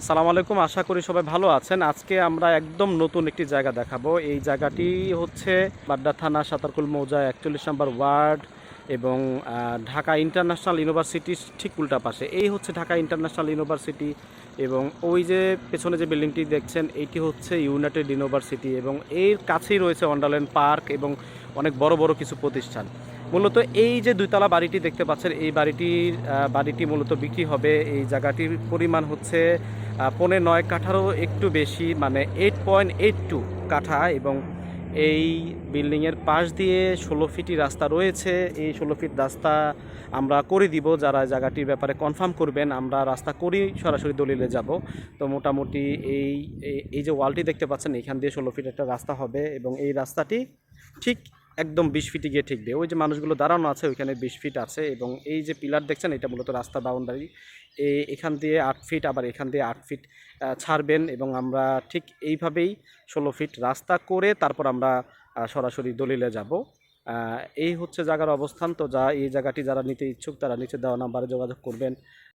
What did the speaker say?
সালামু আলাইকুম, আশা করি সবাই ভালো আছেন। আজকে আমরা একদম নতুন একটি জায়গা দেখাবো। এই জায়গাটি হচ্ছে বাড্ডা থানা, সাতারকুল মৌজা, ৪১ নম্বর ওয়ার্ড এবং ঢাকা ইন্টারন্যাশনাল ইউনিভার্সিটির ঠিক উল্টা পাশে। এই হচ্ছে ঢাকা ইন্টারন্যাশনাল ইউনিভার্সিটি এবং ওই যে পেছনে যে বিল্ডিংটি দেখছেন এইটি হচ্ছে ইউনাইটেড ইউনিভার্সিটি এবং এর কাছেই রয়েছে ওয়ান্ডারল্যান্ড পার্ক এবং অনেক বড় বড় কিছু প্রতিষ্ঠান। মূলত এই যে দুইতলা বাড়িটি দেখতে পাচ্ছেন, এই বাড়িটি মূলত বিক্রি হবে। এই জায়গাটির পরিমাণ হচ্ছে 9.5 কাঠারও একটু বেশি, মানে 8.82 কাঠা এবং এই বিল্ডিংয়ের পাশ দিয়ে 16 ফিটই রাস্তা রয়েছে। এই 16 ফিট রাস্তা আমরা করে দিব। যারা জায়গাটির ব্যাপারে কনফার্ম করবেন, আমরা রাস্তা করেই সরাসরি দলিলে যাব। তো মোটামুটি এই এই যে ওয়ালটি দেখতে পাচ্ছেন, এখান দিয়ে 16 ফিট একটা রাস্তা হবে এবং এই রাস্তাটি ঠিক একদম 20 ফিটে গিয়ে ঠেকবে। ওই যে মানুষগুলো দাঁড়ানো আছে ওইখানে 20 ফিট আছে এবং এই যে পিলার দেখছেন এটা মূলত রাস্তা বাউন্ডারি। এখান দিয়ে 8 ফিট, আবার এখান দিয়ে 8 ফিট ছাড়বেন এবং আমরা ঠিক এইভাবেই 16 ফিট রাস্তা করে তারপর আমরা সরাসরি দলিলে যাব। এই হচ্ছে জায়গার অবস্থান। তো এই জায়গাটি যারা নিতে ইচ্ছুক তারা নিচে দেওয়া নাম্বারে যোগাযোগ করবেন।